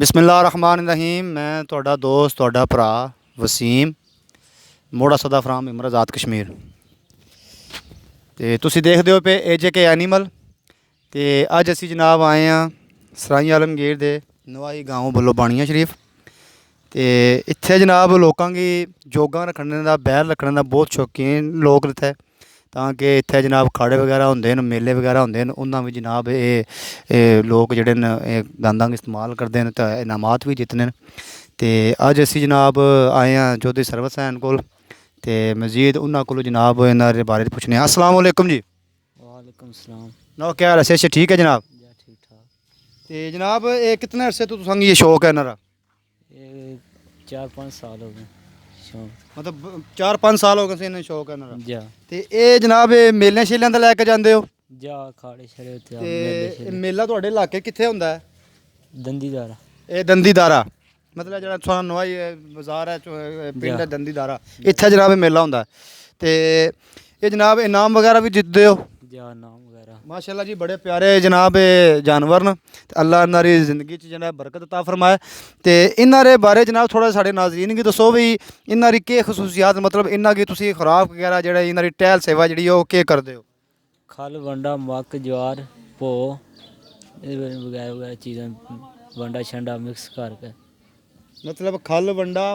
बिस्मिल्लाहिर्रहमानिर्रहीम। मैं ਤੁਹਾਡਾ ਦੋਸਤ ਤੁਹਾਡਾ ਭਰਾ ਵਸੀਮ ਮੋੜਾ ਸਦਾ ਫਰਾਮ ਇਮਰਾਜ਼ਾਤ ਕਸ਼ਮੀਰ। ਤੇ ਤੁਸੀਂ ਦੇਖਦੇ ਹੋ ਪਏ AJK ਐਨੀਮਲ। ਤੇ ਅੱਜ ਅਸੀਂ ਜਨਾਬ ਆਏ ਹਾਂ ਸਰਾਈ ਆਲਮਗੀਰ ਦੇ ਨਵਾਈ ਗਾਉਂ ਵੱਲੋਂ ਬਾਣੀਆਂ ਸ਼ਰੀਫ। ਤੇ ਇੱਥੇ ਜਨਾਬ ਲੋਕਾਂ की ਜੋਗਾਂ ਰੱਖਣ ਦਾ ਬੈਲ ਰੱਖਣ ਦਾ ਬਹੁਤ ਸ਼ੌਕੀਨ ਲੋਕ ਇੱਥੇ ਤਾਂ ਕਿ ਇੱਥੇ ਜਨਾਬ ਖਾੜੇ ਵਗੈਰਾ ਹੁੰਦੇ ਨੇ ਮੇਲੇ ਵਗੈਰਾ ਹੁੰਦੇ ਨੇ ਉਹਨਾਂ ਵਿੱਚ ਜਨਾਬ ਇਹ ਲੋਕ ਜਿਹੜੇ ਨੇ ਇਹ ਗੰਦਾਂ ਦਾ ਇਸਤੇਮਾਲ ਕਰਦੇ ਨੇ ਤੇ ਇਨਾਮਾਤ ਵੀ ਜਿੱਤਦੇ ਨੇ। ਤੇ ਅੱਜ ਅਸੀਂ ਜਨਾਬ ਆਏ ਹਾਂ ਚੌਧਰੀ ਸਰਵਤ ਸੈਨ ਕੋਲ ਤੇ ਮਜ਼ੀਦ ਉਹਨਾਂ ਕੋਲੋਂ ਜਨਾਬ ਇਹਨਾਂ ਦੇ ਬਾਰੇ ਪੁੱਛਣੇ ਆ। अस्सलाम वालेकुम जी। वालेकुम सलाम। ना क्या हाल है? ठीक है जनाब। या ठीक ठाक। तो जनाब ये कितने अरसे तो तुसांगी ये शौक है इन्हारा? ये 4-5 साल हो गए शौक। मतलब 4-5 साल हो गए इन्हें शौक है इन्हारा। जा ਤੇ ਇਹ ਜਨਾਬ ਇਹ ਮੇਲਿਆਂ ਸ਼ੇਲਿਆਂ ਦਾ ਲੈ ਕੇ ਜਾਂਦੇ ਹੋ? जा खाड़े छड़े होते हैं, ਤੇ मेले ਇਹ शेले। ਮੇਲਾ ਤੁਹਾਡੇ ਇਲਾਕੇ ਕਿੱਥੇ ਹੁੰਦਾ ਹੈ? दंदीदारा। ਇਹ ਦੰਦੀਦਾਰਾ ਮਤਲਬ ਜਿਹੜਾ ਤੁਹਾਨੂੰ ਨਵਾਈ ਬਾਜ਼ਾਰ ਹੈ ਪਿੰਡ ਹੈ ਜਾ। ਦੰਦੀਦਾਰਾ ਇੱਥੇ ਜਨਾਬ ਇਹ ਮੇਲਾ ਹੁੰਦਾ ਹੈ। ਤੇ ਇਹ ਜਨਾਬ ਇਨਾਮ ਵਗੈਰਾ ਵੀ ਜਿੱਤਦੇ ਹੋ? जा नाम वगैरह। माशाल्लाह जी बड़े प्यारे जनाब ये जानवर न ते अल्लाह इन्हां दी जिंदगी च जनाब बरकत अता फरमाए। ते इन्हां दे बारे जनाब थोड़ा साढ़े नाज़रीन गी दसो भी इन्हां दी केह् खसूसियात मतलब इन्हां गी तुसीं खुराक वगैरह जेह्ड़ा इन्हां दी टहल सेवा जेह्ड़ी ओह् केह् करदे हो? खल वंडा मक्क ज्वार भो वगैरह वगैरह चीज़ें वंडा शंडा मिक्स करके। मतलब खल वंडा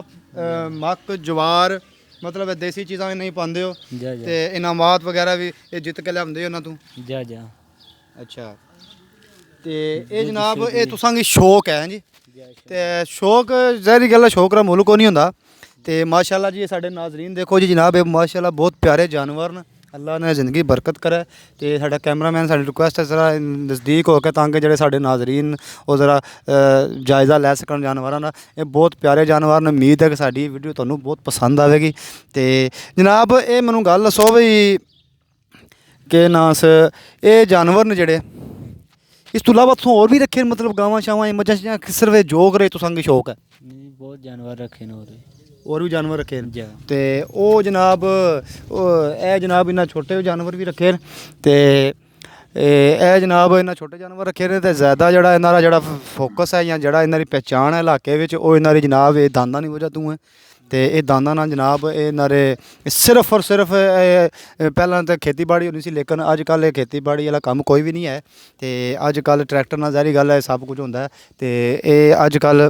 मक्क जवार मतलब देसी चीज़ां नहीं पांदे हो जा ते जा इनामात वगैरह भी ये जित के लियांदे हो ना तू? जा जा। अच्छा ते ये जनाब ये तुसां गी शौक है जी? ते शौक ज़ाहिर गल है शौक दा मुल्ल कोई नहीं होंदा। ते माशाल्लाह जी ये साढ़े नाज़रीन देखो जी जनाब ये माशाल्लाह बहुत प्यारे जानवर न अल्लाह ने ज़िंदगी बरकत करे। ते साढ़ा कैमरामैन साड़ी रिक्वेस्ट है ज़रा नज़दीक होकर ताकि जेह्ड़े साढ़े नाज़रीन वो ज़रा जायज़ा लै सकन जानवरां दा। ये बहुत प्यारे जानवर न। उम्मीद है कि साड़ी वीडियो तुहानूं बहुत पसंद आवेगी। ते जनाब ये मैनूं गल दसो भी के नास ये जानवर न जेह्ड़े इस तो इलावा तुसें होर भी रखे मतलब गावां शावां मज्झां शज्जां कि सिर्फ जोग रहे तुसां गी शौक है? नहीं बहुत जानवर रखे न और भी जानवर रखे न? जा। ते ओह् जनाब ए जनाब इन्ना छोटे जानवर भी रखे न ते ए जनाब इन्ना छोटे जानवर रखे न ते ज़्यादा जेह्ड़ा इन्हां दा जेह्ड़ा फोकस है जां जेह्ड़ा इन्हां दी पहचान है इलाके बिच ओह् इन्हां दी जनाब एह् दांदां दी वजह तों है। ते एह् दांदां नाल जनाब एह् इन्हां दे सिर्फ और सिर्फ पैह्लां ते खेतीबाड़ी होंदी सी लेकिन अजकल खेतीबाड़ी आह्ला कम्म कोई भी नहीं है। ते अजकल ट्रैक्टर नाल ज़ाहिर गल्ल है सब कुछ होंदा है। ते एह् अजकल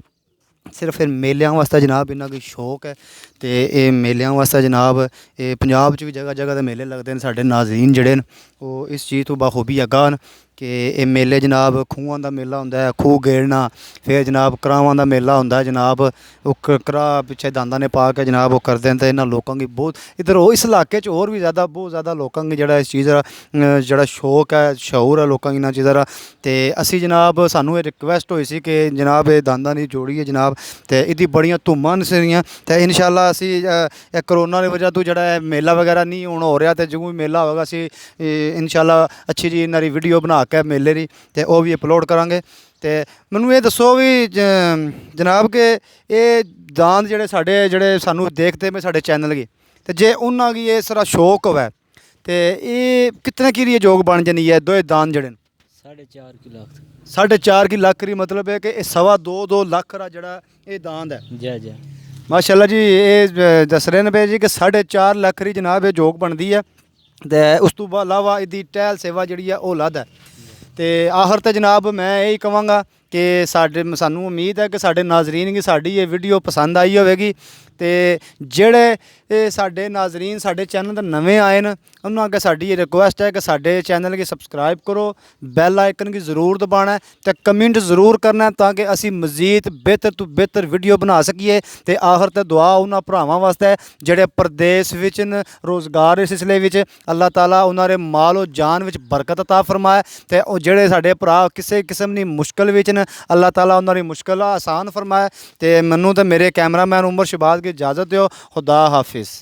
सिर्फ मेलियां वास्ते जनाब इन्ना कोई शौक है। ते एह् मेलियां वास्ते जनाब एह् पंजाब च भी जगह जगह ते मेले लगदे न। साढ़े नाज़रीन जेह्ड़े न ओह् इस चीज़ तो बखूबी आगाह न कि एह् मेले जनाब खूहां दा मेला होंदा है खूह गेड़ना फिर जनाब करावां दा मेला होंदा है जनाब ओह् कराह् पिच्छे दांदां ने पा के जनाब ओह् करदे न। ते इन्हां लोकां गी बहुत इधर इस इलाके च होर भी ज़्यादा बहुत ज़्यादा लोकां गी जेह्ड़ा इस चीज़ दा जेह्ड़ा शौक है शऊर है लोकां गी इन्हां चीज़ां दा। ते असी जनाब सानूं एह् रिक्वेस्ट होई सी कि जनाब एह् दांदां दी जोड़ी है जनाब ते इहदी बड़ियां धूमां न सिरियां ते इंशाअल्लाह असी कोरोना दी वजह तो जेह्ड़ा मेला वगैरह नहीं हून हो रहा ते जो भी मेला होगा असी इंशाअल्लाह अच्छी जी इन्हां दी वीडियो बना के मेले दी ते ओह् भी अपलोड करांगे। ते मैनूं ये दसो भी जनाब के ये दांद जेह्ड़े साढ़े जेह्ड़े सानूं देखदे में साढ़े चैनल गी ते जे उन्हां गी इस तरह शौक होवे ते एह् कितने की ये जोग बन जानी है दो दांद जेह्ड़े न? 4.5 लाख। 4.5 लाख री मतलब है कि 2.25 लाख रा जेह्ड़ा एह् दांद है। जा जा। माशाल्लाह जी ये दस रहे न पे जी कि 4.5 लाख री जनाब ये जोग बनदी है। ते उस तो इलावा इहदी टहल सेवा जिहड़ी है ओह् अलग है। ते आखिर ते जनाब मैं यही कहांगा कि सानूं उम्मीद है कि साढ़े नाज़रीन गी साडी ये वीडियो पसंद आई होवेगी। ते जेह्ड़े साढ़े नाज़रीन साढ़े चैनल ते नवें आए न उन्हां अग्गें साडी ये रिक्वेस्ट है कि साढ़े चैनल गी सबसक्राइब करो बैल आइकन गी जरूर दबाना है ते कमेंट जरूर करना है ताकि असी मज़ीद बेहतर तो बेहतर वीडियो बना सकीए। ते आखिर ते दुआ उन्हां भरावां वास्ते जेह्ड़े प्रदेश विच न रोज़गार इस सिलसिले विच अल्लाह ताला उन्हां दे मालो जान विच बरकत अता फरमाए। ते ओह् जेह्ड़े साढ़े भरा किसी किस्म दी मुश्किल विच न अल्लाह ताला उन्हां दी मुश्किल आसान फरमाए। ते मैनूं ते मेरे कैमरामैन उमर शहबाज की इजाज़त दो। खुदा हाफिज़।